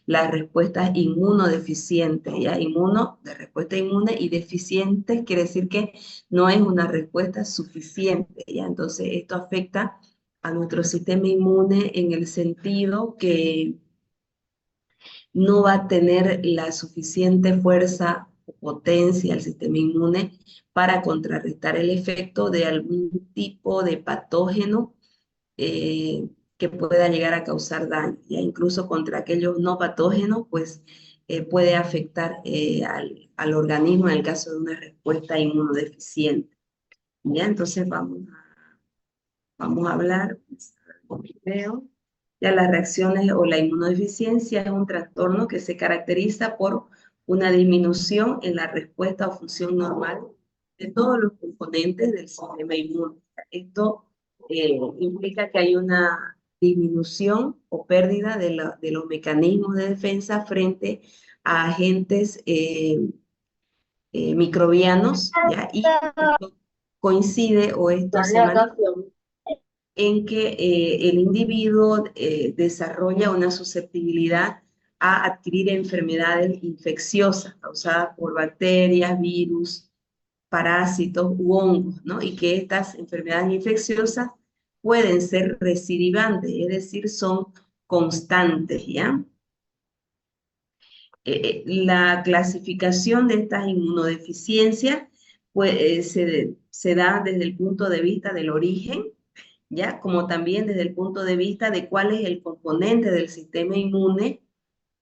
las respuestas inmunodeficientes, ¿ya? De respuesta inmune y deficientes quiere decir que no es una respuesta suficiente, ¿ya? Entonces esto afecta a nuestro sistema inmune en el sentido que no va a tener la suficiente fuerza o potencia el sistema inmune para contrarrestar el efecto de algún tipo de patógeno eh, que pueda llegar a causar daño. Ya incluso contra aquellos no patógenos, pues puede afectar al organismo en el caso de una respuesta inmunodeficiente. Ya, entonces vamos a hablar, con video. Ya las reacciones o la inmunodeficiencia es un trastorno que se caracteriza por una disminución en la respuesta o función normal de todos los componentes del sistema inmune. Esto implica que hay una disminución o pérdida de los mecanismos de defensa frente a agentes microbianos, ¿ya? Y esto coincide o esto se manifiesta en que el individuo desarrolla una susceptibilidad a adquirir enfermedades infecciosas causadas por bacterias, virus, parásitos u hongos, ¿no? Y que estas enfermedades infecciosas pueden ser recidivantes, es decir, son constantes, ¿ya? La clasificación de estas inmunodeficiencias pues, se da desde el punto de vista del origen, ¿ya? Como también desde el punto de vista de cuál es el componente del sistema inmune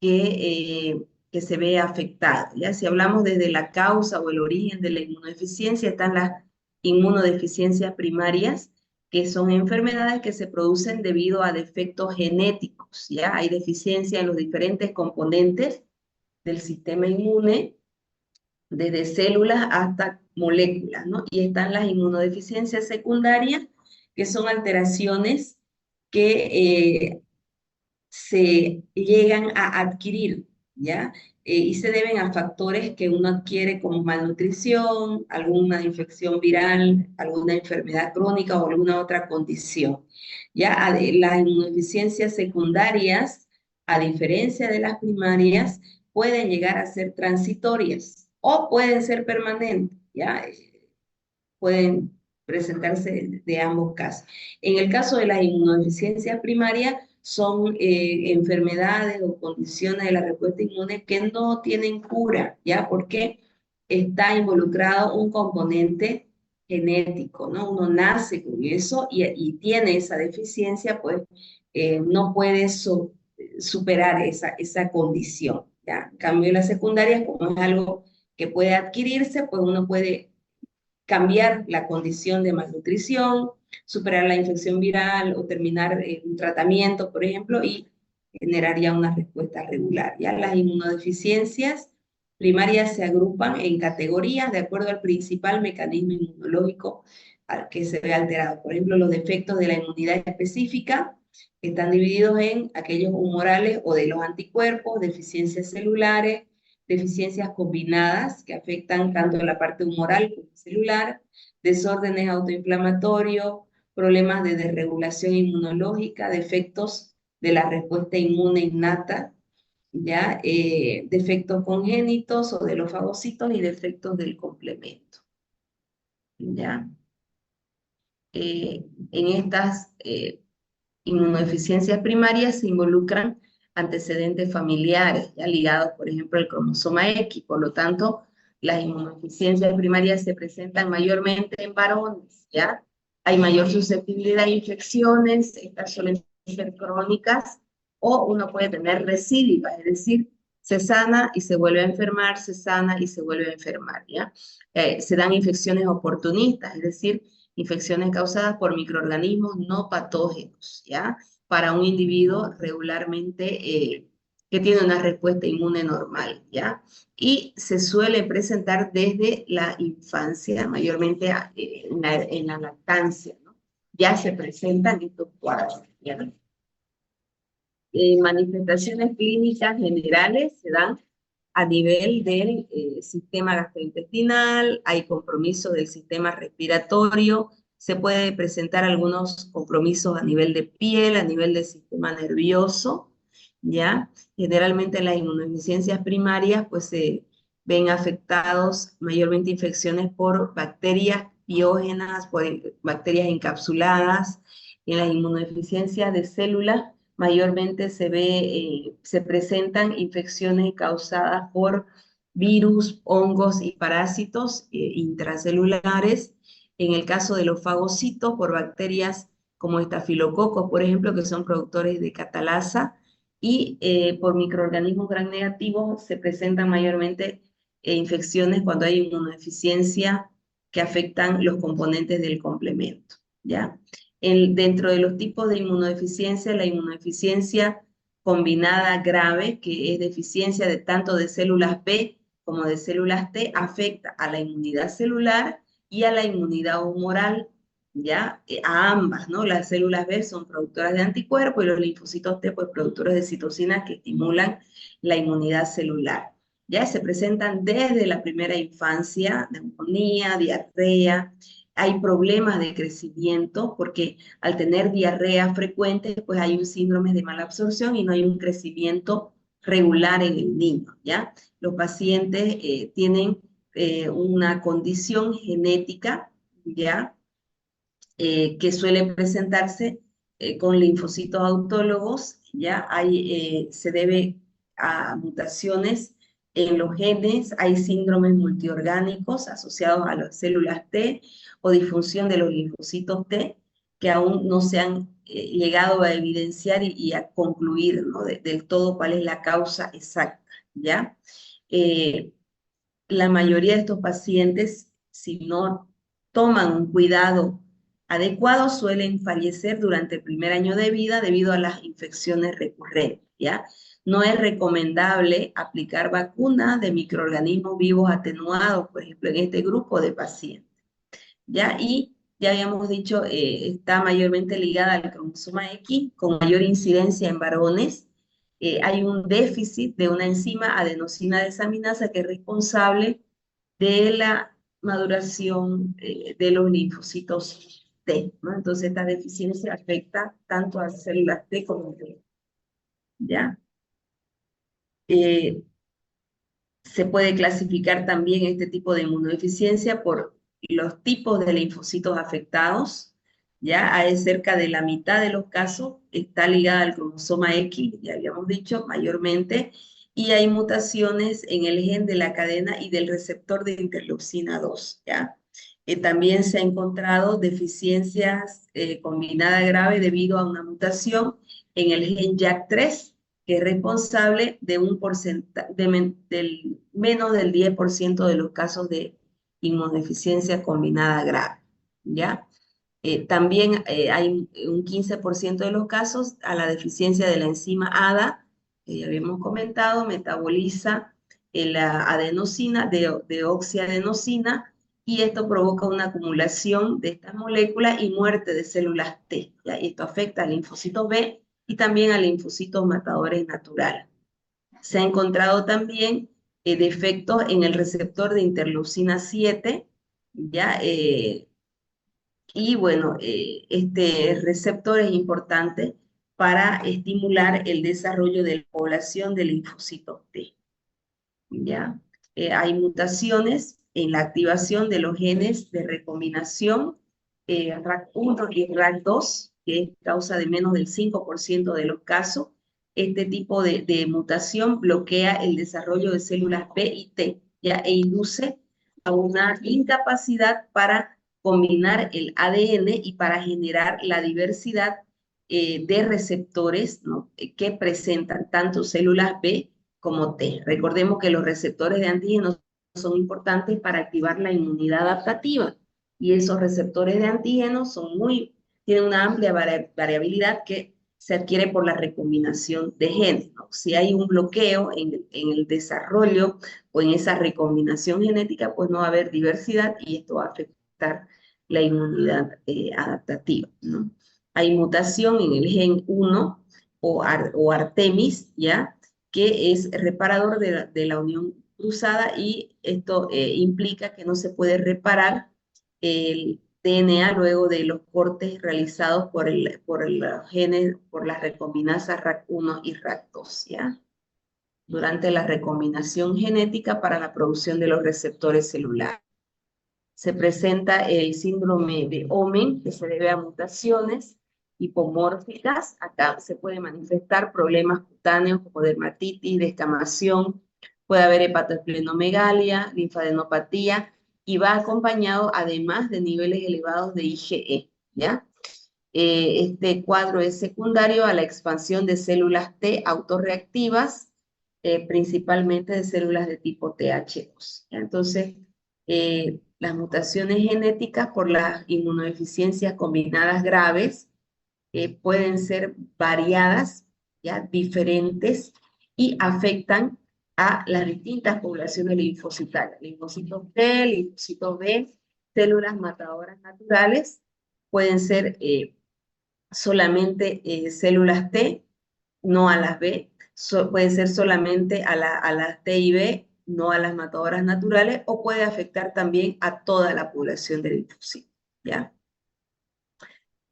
que se ve afectado, ¿ya? Si hablamos desde la causa o el origen de la inmunodeficiencia, están las inmunodeficiencias primarias, que son enfermedades que se producen debido a defectos genéticos, ¿ya? Hay deficiencia en los diferentes componentes del sistema inmune, desde células hasta moléculas, ¿no? Y están las inmunodeficiencias secundarias, que son alteraciones que se llegan a adquirir, ¿ya? Y se deben a factores que uno adquiere como malnutrición, alguna infección viral, alguna enfermedad crónica o alguna otra condición. Ya las inmunodeficiencias secundarias, a diferencia de las primarias, pueden llegar a ser transitorias o pueden ser permanentes, ¿ya? Pueden presentarse de ambos casos. En el caso de las inmunodeficiencias primarias, son enfermedades o condiciones de la respuesta inmune que no tienen cura, ¿ya? Porque está involucrado un componente genético, ¿no? Uno nace con eso y tiene esa deficiencia, pues no puede superar esa condición, ¿ya? En cambio, las secundarias, como es algo que puede adquirirse, pues uno puede cambiar la condición de malnutrición, superar la infección viral o terminar un tratamiento, por ejemplo, y generar ya una respuesta regular. Ya las inmunodeficiencias primarias se agrupan en categorías de acuerdo al principal mecanismo inmunológico al que se ve alterado. Por ejemplo, los defectos de la inmunidad específica están divididos en aquellos humorales o de los anticuerpos, deficiencias celulares, deficiencias combinadas que afectan tanto la parte humoral como celular, desórdenes autoinflamatorios, problemas de desregulación inmunológica, defectos de la respuesta inmune innata, ¿ya? Defectos congénitos o de los fagocitos y defectos del complemento, ¿ya? En estas inmunodeficiencias primarias se involucran antecedentes familiares, ya ligados, por ejemplo, al cromosoma X. Por lo tanto, las inmunodeficiencias primarias se presentan mayormente en varones, ¿ya? Hay mayor susceptibilidad a infecciones, estas suelen ser crónicas, o uno puede tener recidivas, es decir, se sana y se vuelve a enfermar, se sana y se vuelve a enfermar, ¿ya? Se dan infecciones oportunistas, es decir, infecciones causadas por microorganismos no patógenos, ¿ya? Para un individuo regularmente que tiene una respuesta inmune normal, ¿ya? Y se suele presentar desde la infancia, mayormente en la lactancia, ¿no? Ya se presentan estos cuadros, ¿ya? Manifestaciones clínicas generales se dan a nivel del sistema gastrointestinal, hay compromiso del sistema respiratorio, se puede presentar algunos compromisos a nivel de piel, a nivel del sistema nervioso, ¿ya? Generalmente las inmunodeficiencias primarias pues se ven afectados mayormente infecciones por bacterias biógenas, por bacterias encapsuladas. En las inmunodeficiencias de células mayormente se presentan infecciones causadas por virus, hongos y parásitos intracelulares. En el caso de los fagocitos, por bacterias como estafilococos, por ejemplo, que son productores de catalasa, y por microorganismos gram negativos se presentan mayormente infecciones cuando hay inmunodeficiencia que afectan los componentes del complemento, ¿ya? Dentro de los tipos de inmunodeficiencia, la inmunodeficiencia combinada grave, que es deficiencia de tanto de células B como de células T, afecta a la inmunidad celular y a la inmunidad humoral, ¿ya? A ambas, ¿no? Las células B son productoras de anticuerpos y los linfocitos T, pues productores de citocinas que estimulan la inmunidad celular. Ya se presentan desde la primera infancia, neumonía, diarrea, hay problemas de crecimiento porque al tener diarrea frecuente, pues hay un síndrome de mala absorción y no hay un crecimiento regular en el niño, ¿ya? Los pacientes tienen una condición genética, ¿ya? Que suelen presentarse con linfocitos autólogos, ¿ya? Se debe a mutaciones en los genes, hay síndromes multiorgánicos asociados a las células T o disfunción de los linfocitos T que aún no se han llegado a evidenciar y a concluir, ¿no? Del todo cuál es la causa exacta, ¿ya? Eh, la mayoría de estos pacientes, si no toman un cuidado adecuado, suelen fallecer durante el primer año de vida debido a las infecciones recurrentes, ¿ya? No es recomendable aplicar vacunas de microorganismos vivos atenuados, por ejemplo, en este grupo de pacientes, ¿ya? Y ya habíamos dicho, está mayormente ligada al cromosoma X, con mayor incidencia en varones. Hay un déficit de una enzima adenosina desaminasa que es responsable de la maduración de los linfocitos T, ¿no? Entonces esta deficiencia afecta tanto a células T como T, ¿ya? Eh, Se puede clasificar también este tipo de inmunodeficiencia por los tipos de linfocitos afectados. Ya hay cerca de la mitad de los casos está ligada al cromosoma X, ya habíamos dicho, mayormente, y hay mutaciones en el gen de la cadena y del receptor de interleucina 2, ¿ya? También se ha encontrado deficiencias combinadas graves debido a una mutación en el gen JAK3, que es responsable de un porcentaje, del menos del 10% de los casos de inmunodeficiencia combinada grave, ¿ya? También hay un 15% de los casos a la deficiencia de la enzima ADA, que ya habíamos comentado, metaboliza la adenosina, deoxiadenosina, y esto provoca una acumulación de estas moléculas y muerte de células T, ¿ya? Y esto afecta al linfocito B y también a linfocitos matadores naturales. Se ha encontrado también defectos en el receptor de interleucina 7, ¿ya? Y bueno, este receptor es importante para estimular el desarrollo de la población de linfocitos T, ¿ya? Hay mutaciones en la activación de los genes de recombinación RAC1 y RAC2, que es causa de menos del 5% de los casos. Este tipo de mutación bloquea el desarrollo de células B y T, ¿ya? E induce a una incapacidad para combinar el ADN y para generar la diversidad de receptores, ¿no? Que presentan tanto células B como T. Recordemos que los receptores de antígenos son importantes para activar la inmunidad adaptativa y esos receptores de antígenos tienen una amplia variabilidad que se adquiere por la recombinación de genes, ¿no? Si hay un bloqueo en el desarrollo o en esa recombinación genética, pues no va a haber diversidad y esto va a afectar la inmunidad adaptativa, ¿no? Hay mutación en el gen 1 o Artemis, ¿ya? Que es reparador de la unión cruzada y esto implica que no se puede reparar el DNA luego de los cortes realizados por las recombinasas RAC1 y RAC2, ¿ya? Durante la recombinación genética para la producción de los receptores celulares. Se presenta el síndrome de Omenn, que se debe a mutaciones hipomórficas. Acá se puede manifestar problemas cutáneos como dermatitis, descamación, puede haber hepatoesplenomegalia, linfadenopatía, y va acompañado además de niveles elevados de IgE, ¿ya? Este cuadro es secundario a la expansión de células T autorreactivas, principalmente de células de tipo TH2. Entonces, las mutaciones genéticas por las inmunodeficiencias combinadas graves pueden ser variadas, ya diferentes, y afectan a las distintas poblaciones linfocitarias, linfocitos T, linfocitos B, células matadoras naturales, pueden ser solamente células T, no a las B, puede ser solamente a las T y B, no a las matadoras naturales, o puede afectar también a toda la población del linfocito, ¿ya?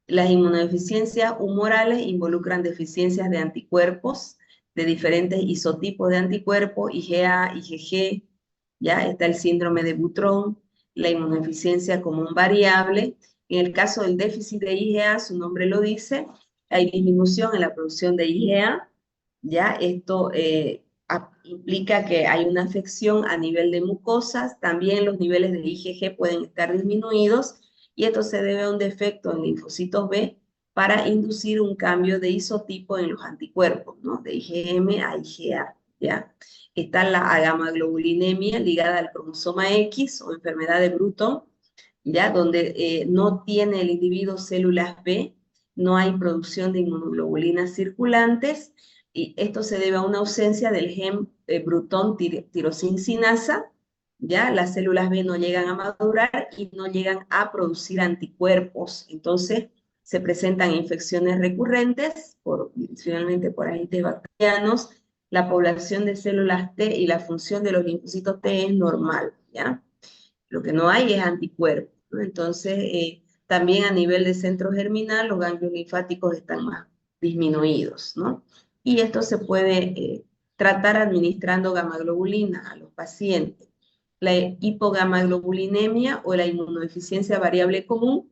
Las inmunodeficiencias humorales involucran deficiencias de anticuerpos, de diferentes isotipos de anticuerpos, IgA, IgG, ¿ya? Está el síndrome de Butrón, la inmunodeficiencia común variable. En el caso del déficit de IgA, su nombre lo dice, hay disminución en la producción de IgA, ¿ya? Esto implica que hay una afección a nivel de mucosas, también los niveles de IgG pueden estar disminuidos, y esto se debe a un defecto en linfocitos B para inducir un cambio de isotipo en los anticuerpos, ¿no? De IgM a IgA, ¿ya? Está la agamaglobulinemia ligada al cromosoma X o enfermedad de Bruton, ¿ya? Donde no tiene el individuo células B, no hay producción de inmunoglobulinas circulantes, y esto se debe a una ausencia del gen Bruton tirosincinasa, ¿ya? Las células B no llegan a madurar y no llegan a producir anticuerpos. Entonces, se presentan infecciones recurrentes, principalmente por agentes bacterianos. La población de células T y la función de los linfocitos T es normal, ¿ya? Lo que no hay es anticuerpos, ¿no? Entonces, también a nivel de centro germinal, los ganglios linfáticos están más disminuidos, ¿no? Y esto se puede tratar administrando gamaglobulina a los pacientes. La hipogamaglobulinemia o la inmunodeficiencia variable común,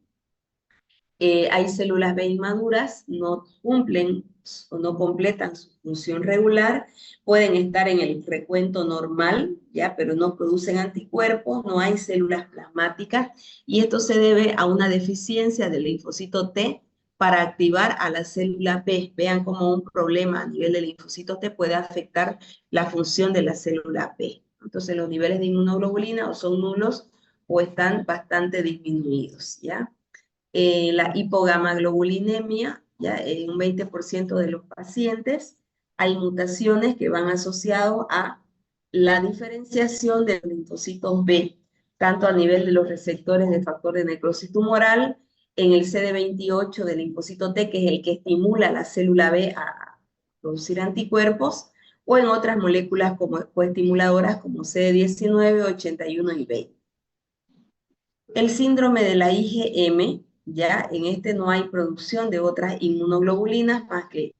hay células B inmaduras, no cumplen o no completan su función regular, pueden estar en el recuento normal, ¿ya? Pero no producen anticuerpos, no hay células plasmáticas, y esto se debe a una deficiencia del linfocito T para activar a la célula B. Vean cómo un problema a nivel del linfocito T puede afectar la función de la célula B. Entonces los niveles de inmunoglobulina o son nulos o están bastante disminuidos, ¿ya? La hipogamaglobulinemia, ya en un 20% de los pacientes, hay mutaciones que van asociadas a la diferenciación de los linfocitos B, tanto a nivel de los receptores de factor de necrosis tumoral, en el CD28 del linfocito T, que es el que estimula a la célula B a producir anticuerpos, o en otras moléculas como coestimuladoras como CD19, 81 y 20. El síndrome de la IgM, ya en este no hay producción de otras inmunoglobulinas más que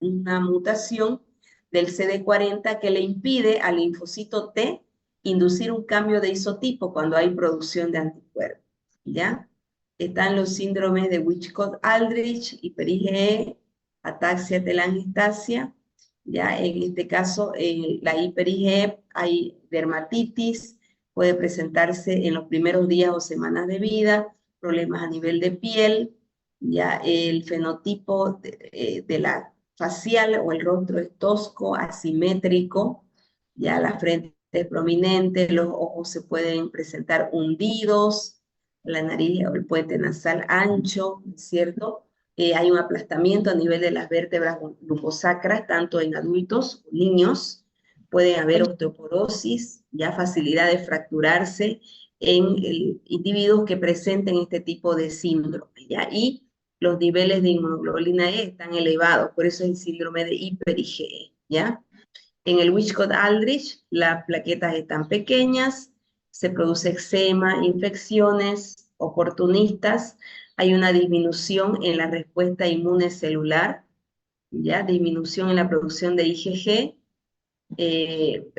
una mutación del CD40 que le impide al linfocito T inducir un cambio de isotipo cuando hay producción de anticuerpos, ¿ya? Están los síndromes de Wichcott-Aldrich, hiper-IgE, ataxia telangiectasia, ya en este caso la hiper-IgE hay dermatitis, puede presentarse en los primeros días o semanas de vida, problemas a nivel de piel, ya el fenotipo de la facial o el rostro es tosco, asimétrico, ya la frente es prominente, los ojos se pueden presentar hundidos, la nariz o el puente nasal ancho, ¿cierto? Hay un aplastamiento a nivel de las vértebras lumposacras, tanto en adultos, niños, pueden haber osteoporosis, ya facilidad de fracturarse en individuos que presenten este tipo de síndrome, ¿ya? Y los niveles de inmunoglobulina E están elevados, por eso es el síndrome de hiper-IgE, ¿ya? En el Wiskott-Aldrich, las plaquetas están pequeñas, se produce eczema, infecciones oportunistas, hay una disminución en la respuesta inmune celular, ya disminución en la producción de IgG,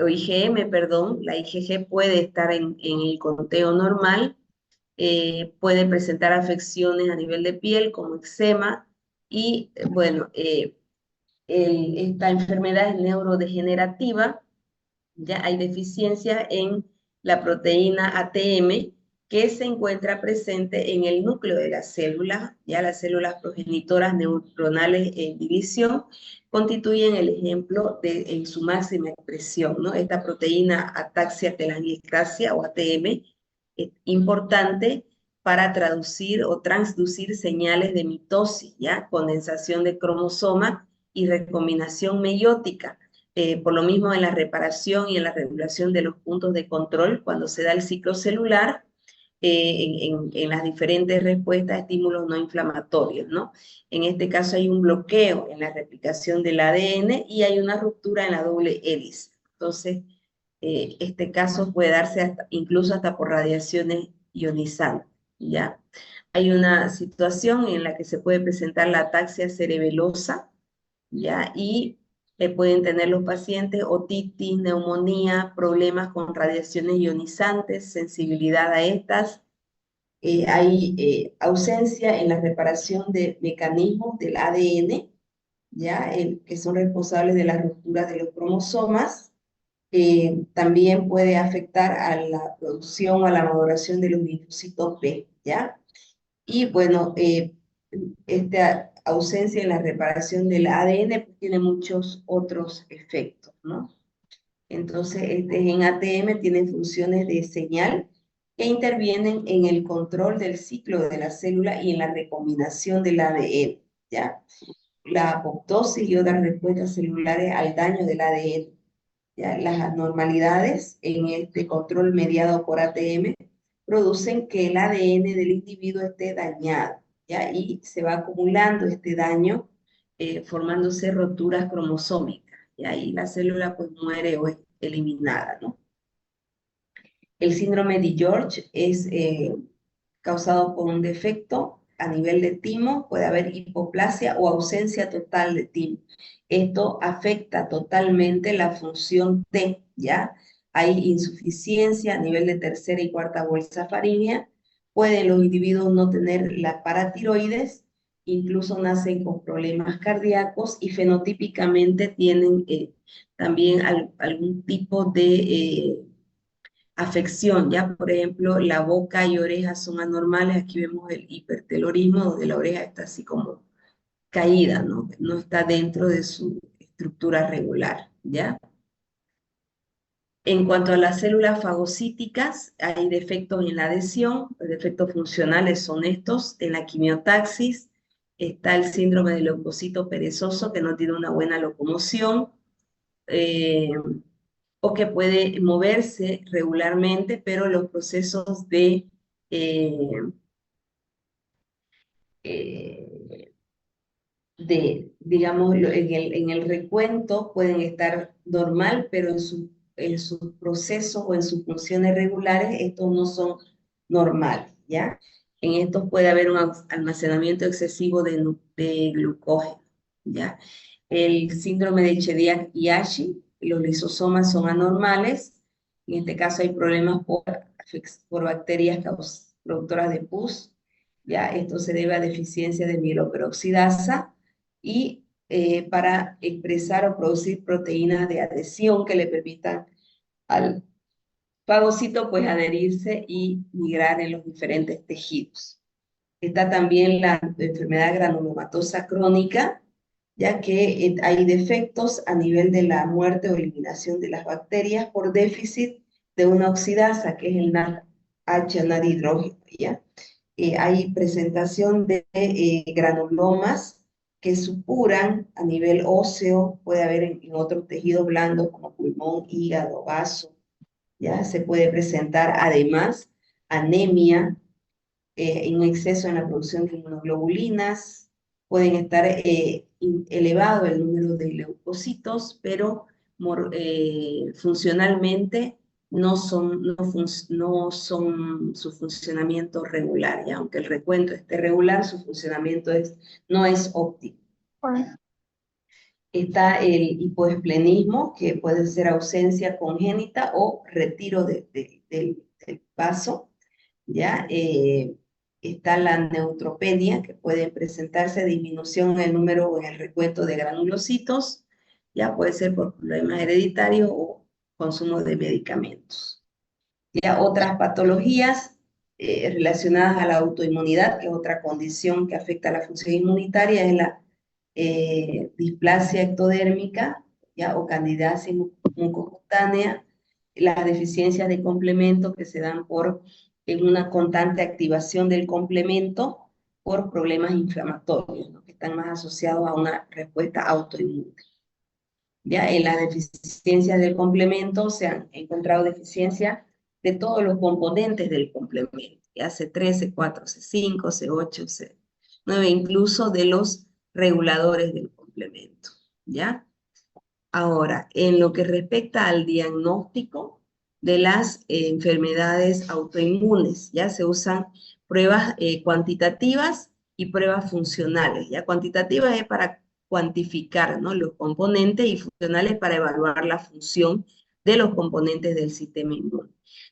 o IgM, perdón. La IgG puede estar en el conteo normal, puede presentar afecciones a nivel de piel como eczema y, bueno, esta enfermedad es neurodegenerativa. Ya hay deficiencia en la proteína ATM que se encuentra presente en el núcleo de las células. Ya las células progenitoras neuronales en división constituyen el ejemplo en su máxima expresión, ¿no? Esta proteína ataxia telangiectasia o ATM es importante para traducir o transducir señales de mitosis, ¿ya? Condensación de cromosoma y recombinación meiótica. Por lo mismo en la reparación y en la regulación de los puntos de control, cuando se da el ciclo celular, en las diferentes respuestas a estímulos no inflamatorios, ¿no? En este caso hay un bloqueo en la replicación del ADN y hay una ruptura en la doble hélice. Entonces, este caso puede darse incluso hasta por radiaciones ionizantes, ¿ya? Hay una situación en la que se puede presentar la ataxia cerebelosa, ¿ya? Y pueden tener los pacientes otitis, neumonía, problemas con radiaciones ionizantes, sensibilidad a estas. Hay ausencia en la reparación de mecanismos del ADN, ¿ya? Que son responsables de la ruptura de los cromosomas. También puede afectar a la producción o a la maduración de los linfocitos B, ¿ya? Y bueno, esta ausencia en la reparación del ADN pues, tiene muchos otros efectos, ¿no? Entonces, este gen ATM tiene funciones de señal que intervienen en el control del ciclo de la célula y en la recombinación del ADN, ¿ya? La apoptosis y otras respuestas celulares al daño del ADN, ¿ya? Las anormalidades en este control mediado por ATM producen que el ADN del individuo esté dañado, ¿ya? Y se va acumulando este daño, formándose roturas cromosómicas, y ahí la célula pues muere o es eliminada, ¿no? El síndrome de George es causado por un defecto a nivel de timo, puede haber hipoplasia o ausencia total de timo. Esto afecta totalmente la función T, ¿ya? Hay insuficiencia a nivel de tercera y cuarta bolsa faríngea, pueden los individuos no tener la paratiroides, incluso nacen con problemas cardíacos y fenotípicamente tienen también algún tipo de afección, ya por ejemplo la boca y orejas son anormales, aquí vemos el hipertelorismo donde la oreja está así como caída, ¿no? No está dentro de su estructura regular, ¿ya? En cuanto a las células fagocíticas, hay defectos en la adhesión, los defectos funcionales son estos, en la quimiotaxis está el síndrome del leucocito perezoso que no tiene una buena locomoción, eh, o que puede moverse regularmente, pero los procesos eh, eh, digamos, en el recuento pueden estar normal, pero en sus procesos o en sus funciones regulares, estos no son normales, ¿ya? En estos puede haber un almacenamiento excesivo de glucógeno, ¿ya? El síndrome de Chediak-Itachi, los lisosomas son anormales, en este caso hay problemas por bacterias productoras de pus, ¿ya? Esto se debe a deficiencia de mieloperoxidasa y para expresar o producir proteínas de adhesión que le permitan al fagocito pues adherirse y migrar en los diferentes tejidos. Está también la enfermedad granulomatosa crónica, ya que hay defectos a nivel de la muerte o eliminación de las bacterias por déficit de una oxidasa, que es el NADH, NADhidrógeno, ¿ya? Hay presentación de granulomas que supuran a nivel óseo, puede haber en otros tejidos blandos como pulmón, hígado, vaso, ¿ya? Se puede presentar además anemia, un exceso en la producción de inmunoglobulinas, pueden estar elevado el número de leucocitos, pero funcionalmente no son su funcionamiento regular, y aunque el recuento esté regular, su funcionamiento no es óptimo. Está el hipoesplenismo, que puede ser ausencia congénita o retiro del vaso, ¿ya? Está la neutropenia, que puede presentarse disminución en el número o en el recuento de granulocitos, ya puede ser por problemas hereditarios o consumo de medicamentos. Ya otras patologías relacionadas a la autoinmunidad, que es otra condición que afecta a la función inmunitaria, es la displasia ectodérmica, ya, o candidiasis mucocutánea, las deficiencias de complemento que se dan en una constante activación del complemento por problemas inflamatorios, ¿no?, que están más asociados a una respuesta autoinmune. Ya en las deficiencias del complemento se han encontrado deficiencias de todos los componentes del complemento, ya C3, C4, C5, C8, C9, incluso de los reguladores del complemento, ¿ya? Ahora, en lo que respecta al diagnóstico de las enfermedades autoinmunes, ya se usan pruebas cuantitativas y pruebas funcionales, ya cuantitativas es para cuantificar, ¿no?, los componentes, y funcionales para evaluar la función de los componentes del sistema inmune.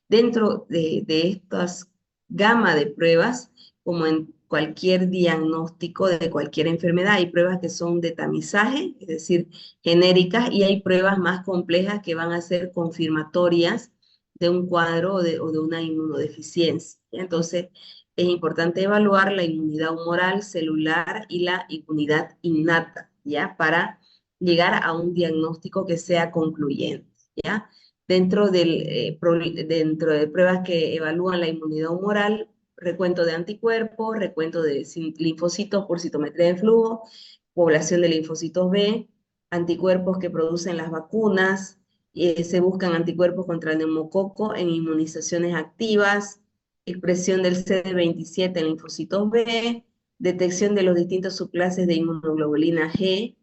Dentro de estas gama de pruebas, como en cualquier diagnóstico de cualquier enfermedad, hay pruebas que son de tamizaje, es decir, genéricas, y hay pruebas más complejas que van a ser confirmatorias de un cuadro o de una inmunodeficiencia. Entonces, es importante evaluar la inmunidad humoral, celular y la inmunidad innata, ¿ya?, para llegar a un diagnóstico que sea concluyente, ¿ya? Dentro de pruebas que evalúan la inmunidad humoral, recuento de anticuerpos, recuento de linfocitos por citometría de flujo, población de linfocitos B, anticuerpos que producen las vacunas, se buscan anticuerpos contra el neumococo en inmunizaciones activas, expresión del CD27 en linfocitos B, detección de los distintos subclases de inmunoglobulina G,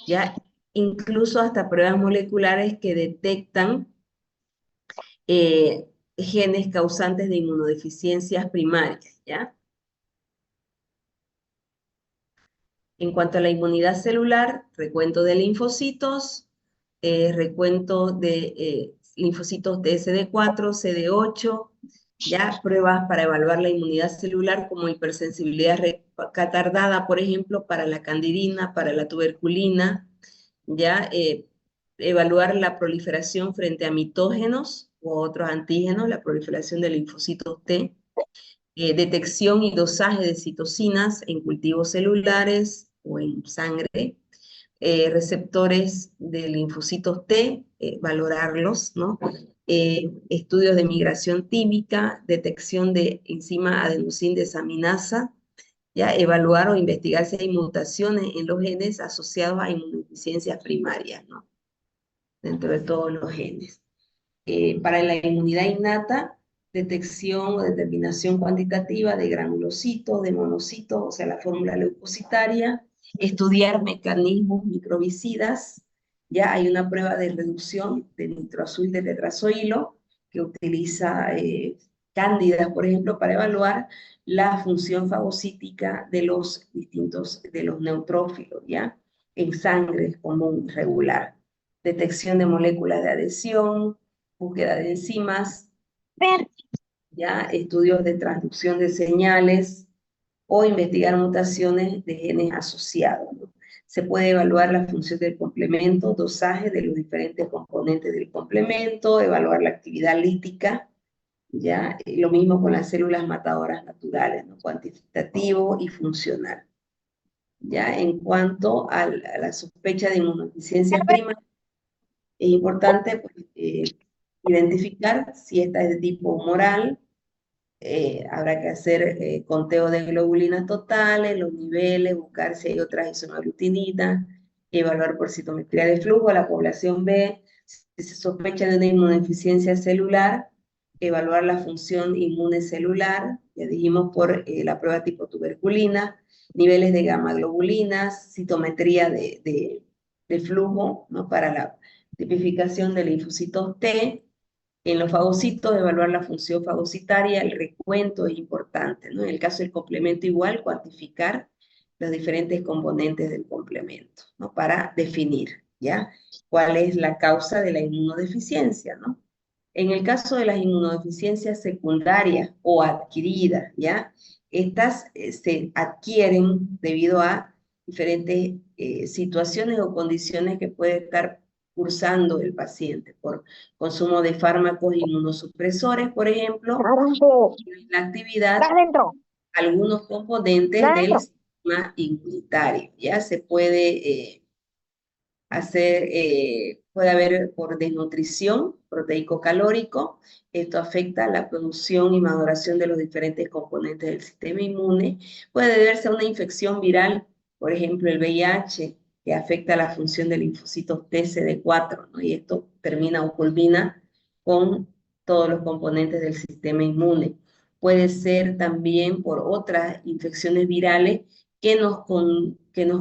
ya incluso hasta pruebas moleculares que detectan genes causantes de inmunodeficiencias primarias, ¿ya? En cuanto a la inmunidad celular, recuento de linfocitos, recuento de linfocitos de CD4, CD8, ya pruebas para evaluar la inmunidad celular como hipersensibilidad retardada, por ejemplo, para la candidina, para la tuberculina, ya evaluar la proliferación frente a mitógenos u otros antígenos, la proliferación de linfocitos T, detección y dosaje de citocinas en cultivos celulares o en sangre, receptores de linfocitos T, valorarlos, ¿no? Estudios de migración tímica, detección de enzima adenosín desaminasa, ya evaluar o investigar si hay mutaciones en los genes asociados a inmunodeficiencias primarias, ¿no?, dentro de todos los genes. Para la inmunidad innata, detección o determinación cuantitativa de granulocitos, de monocitos, o sea, la fórmula leucocitaria, estudiar mecanismos microbicidas. Ya hay una prueba de reducción de nitroazul de tetrazoilo que utiliza cándidas, por ejemplo, para evaluar la función fagocítica de los neutrófilos, ¿ya?, en sangre común regular. Detección de moléculas de adhesión, búsqueda de enzimas, ya estudios de transducción de señales o investigar mutaciones de genes asociados, ¿no? Se puede evaluar la función del complemento, dosaje de los diferentes componentes del complemento, evaluar la actividad lítica, ya lo mismo con las células matadoras naturales, ¿no?, cuantitativo y funcional. Ya en cuanto a la sospecha de inmunodeficiencia primaria, es importante pues, identificar si esta es de tipo humoral. Habrá que hacer conteo de globulinas totales, los niveles, buscar si hay otras isoaglutininas, evaluar por citometría de flujo a la población B, si se sospecha de una inmunodeficiencia celular, evaluar la función inmune celular, ya dijimos por la prueba tipo tuberculina, niveles de gamma globulinas, citometría de flujo, ¿no?, para Tipificación de linfocitos T. En los fagocitos, evaluar la función fagocitaria, el recuento es importante, ¿no? En el caso del complemento igual, cuantificar los diferentes componentes del complemento, ¿no? Para definir, ¿ya? ¿Cuál es la causa de la inmunodeficiencia, ¿no? En el caso de las inmunodeficiencias secundarias o adquiridas, ¿ya? Estas se adquieren debido a diferentes situaciones o condiciones que puede estar cursando el paciente por consumo de fármacos inmunosupresores, por ejemplo, Naranjo, y la actividad está adentro, algunos está componentes del adentro. sistema inmunitario. Ya se puede puede haber por desnutrición proteico-calórico. Esto afecta la producción y maduración de los diferentes componentes del sistema inmune. Puede deberse a una infección viral, por ejemplo, el VIH, que afecta la función del linfocitos TCD4, ¿no? Y esto termina o culmina con todos los componentes del sistema inmune. Puede ser también por otras infecciones virales que nos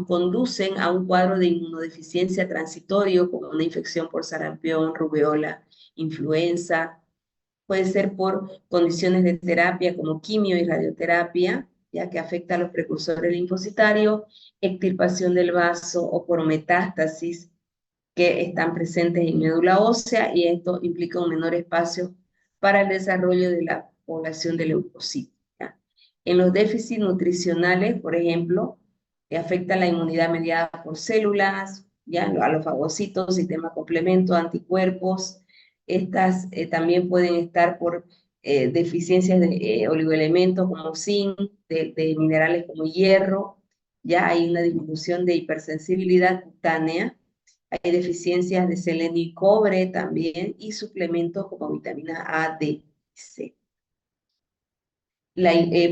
conducen a un cuadro de inmunodeficiencia transitorio, como una infección por sarampión, rubeola, influenza. Puede ser por condiciones de terapia como quimio y radioterapia, ya que afecta a los precursores linfocitarios, extirpación del vaso o por metástasis que están presentes en médula ósea, y esto implica un menor espacio para el desarrollo de la población de leucocitos. ¿Ya? En los déficits nutricionales, por ejemplo, que afecta la inmunidad mediada por células, ¿ya? A los fagocitos, sistema complemento, anticuerpos. Estas también pueden estar por deficiencias de oligoelementos como zinc, de minerales como hierro. Ya hay una disminución de hipersensibilidad cutánea, hay deficiencias de selenio y cobre también, y suplementos como vitamina A, D y C.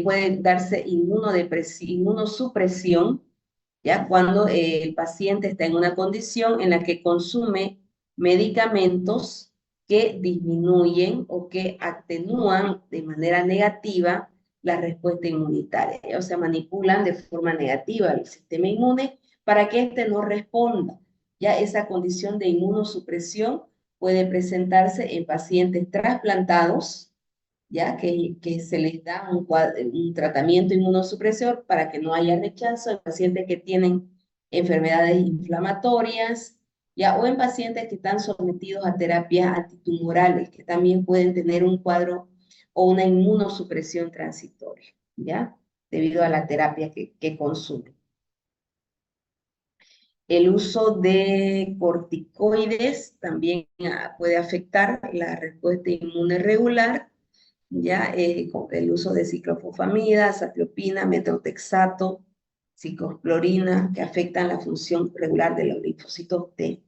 Puede darse inmunosupresión, ¿ya? Cuando el paciente está en una condición en la que consume medicamentos que disminuyen o que atenúan de manera negativa la respuesta inmunitaria, ¿ya? O sea, manipulan de forma negativa el sistema inmune para que éste no responda. Ya esa condición de inmunosupresión puede presentarse en pacientes trasplantados, ya que se les da un tratamiento inmunosupresor para que no haya rechazo en pacientes que tienen enfermedades inflamatorias, ya, o en pacientes que están sometidos a terapias antitumorales, que también pueden tener un cuadro o una inmunosupresión transitoria, ya, debido a la terapia que consumen. El uso de corticoides también puede afectar la respuesta inmune regular, ya con el uso de ciclofosfamida, azathioprina, metotrexato, ciclosporina, que afectan la función regular de los linfocitos T,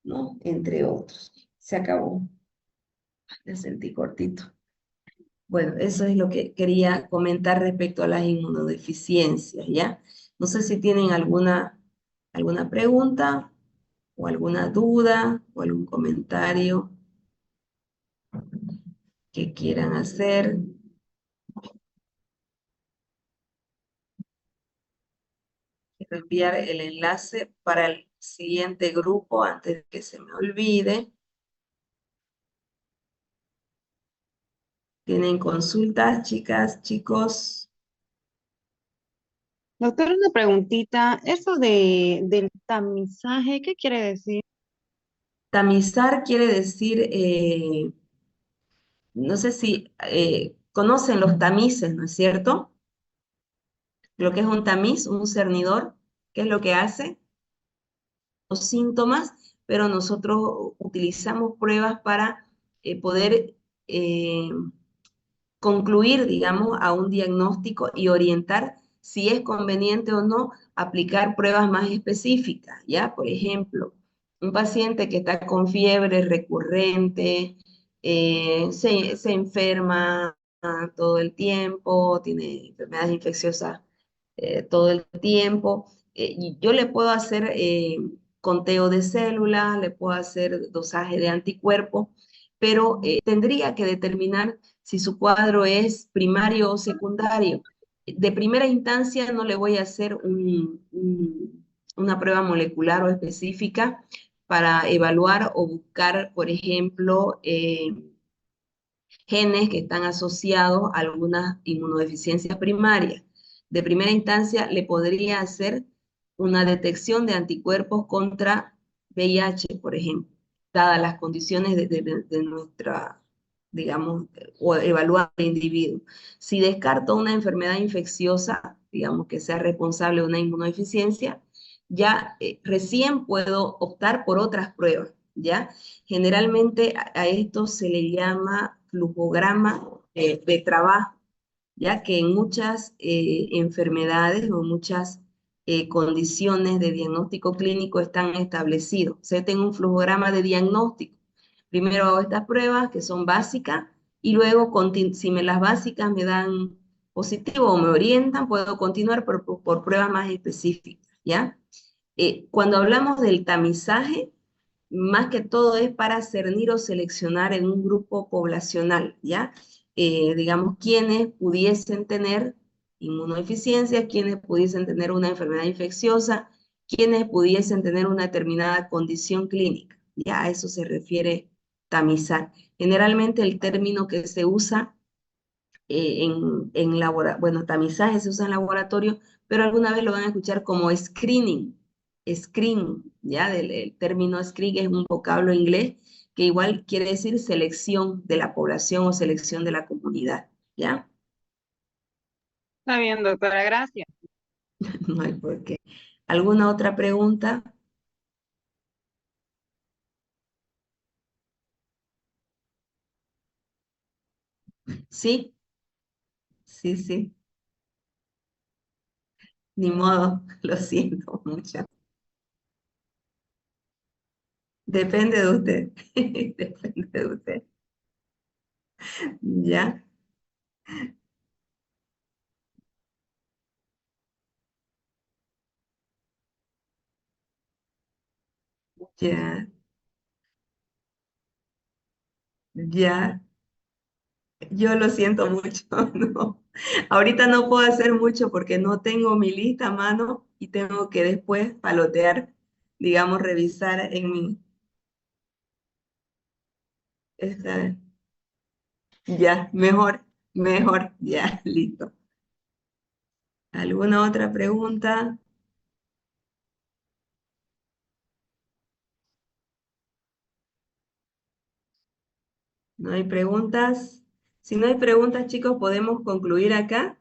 ¿no? Entre otros. Se acabó. Me sentí cortito. Bueno, eso es lo que quería comentar respecto a las inmunodeficiencias, ¿ya? No sé si tienen alguna pregunta o alguna duda o algún comentario que quieran hacer. Quiero enviar el enlace para el siguiente grupo antes de que se me olvide. ¿Tienen consultas, chicas, chicos? Doctor, una preguntita. Eso del tamizaje, ¿qué quiere decir? Tamizar quiere decir, no sé si conocen los tamices, ¿no es cierto? Lo que es un tamiz, un cernidor, ¿qué es lo que hace? Los síntomas, pero nosotros utilizamos pruebas para poder eh, concluir, digamos, a un diagnóstico y orientar si es conveniente o no aplicar pruebas más específicas, ¿ya? Por ejemplo, un paciente que está con fiebre recurrente, se enferma todo el tiempo, tiene enfermedades infecciosas todo el tiempo. Y yo le puedo hacer conteo de células, le puedo hacer dosaje de anticuerpos, pero tendría que determinar si su cuadro es primario o secundario. De primera instancia no le voy a hacer una prueba molecular o específica, para evaluar o buscar, por ejemplo, genes que están asociados a algunas inmunodeficiencias primarias. De primera instancia, le podría hacer una detección de anticuerpos contra VIH, por ejemplo, dadas las condiciones de nuestra, digamos, o evaluar al individuo. Si descarto una enfermedad infecciosa, digamos, que sea responsable de una inmunodeficiencia, ya recién puedo optar por otras pruebas, ¿ya? Generalmente a esto se le llama flujograma de trabajo, ya que en muchas enfermedades o muchas condiciones de diagnóstico clínico están establecidos. O sea, tengo un flujograma de diagnóstico. Primero hago estas pruebas que son básicas y luego, si las básicas me dan positivo o me orientan, puedo continuar por pruebas más específicas, ¿ya? Cuando hablamos del tamizaje, más que todo es para cernir o seleccionar en un grupo poblacional, ¿ya? Digamos, quienes pudiesen tener inmunodeficiencia, quienes pudiesen tener una enfermedad infecciosa, quienes pudiesen tener una determinada condición clínica, ¿ya? A eso se refiere tamizar. Generalmente el término que se usa bueno, tamizaje se usa en laboratorio, pero alguna vez lo van a escuchar como screening, ¿ya? El término screening es un vocablo inglés que igual quiere decir selección de la población o selección de la comunidad, ¿ya? Está bien, doctora, gracias. No hay por qué. ¿Alguna otra pregunta? Sí, sí, sí. Ni modo, lo siento mucho. Depende de usted. Depende de usted. ¿Ya? Ya, ya. Yo lo siento mucho, no. Ahorita no puedo hacer mucho porque no tengo mi lista a mano y tengo que después palotear, digamos, revisar en mi... esta- ya, mejor, mejor, ya, listo. ¿Alguna otra pregunta? ¿No hay preguntas? Si no hay preguntas, chicos, podemos concluir acá.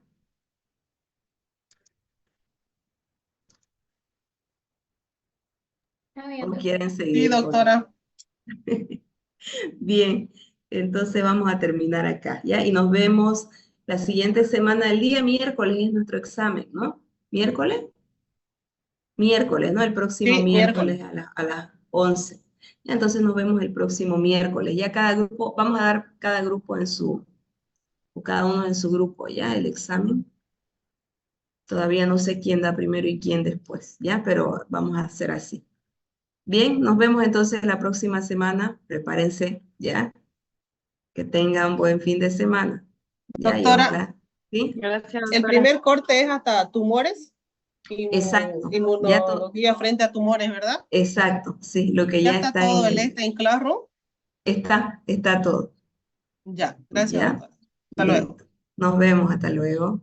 Está ¿O bien, doctora. quieren Sí, seguir? doctora. Bien, entonces vamos a terminar acá, ¿ya? Y nos vemos la siguiente semana, el día miércoles es nuestro examen, ¿no? ¿Miércoles? Miércoles, ¿no? El próximo Sí, miércoles. miércoles a las 11. Ya, entonces nos vemos el próximo miércoles. Ya cada grupo, vamos a dar cada grupo o cada uno en su grupo, ¿ya? El examen. Todavía no sé quién da primero y quién después, ¿ya? Pero vamos a hacer así. Bien, nos vemos entonces la próxima semana. Prepárense, ¿ya? Que tengan buen fin de semana. Ya, y Doctora, ojalá. ¿Sí? Gracias, el doctora. primer corte es hasta tumores, Exacto. inmunología frente a tumores, ¿verdad? Exacto. Sí, lo que Ya ya está está todo el este en Classroom. está todo. Ya, gracias, ¿Ya? doctora. Hasta luego. Listo. Nos vemos. Hasta luego.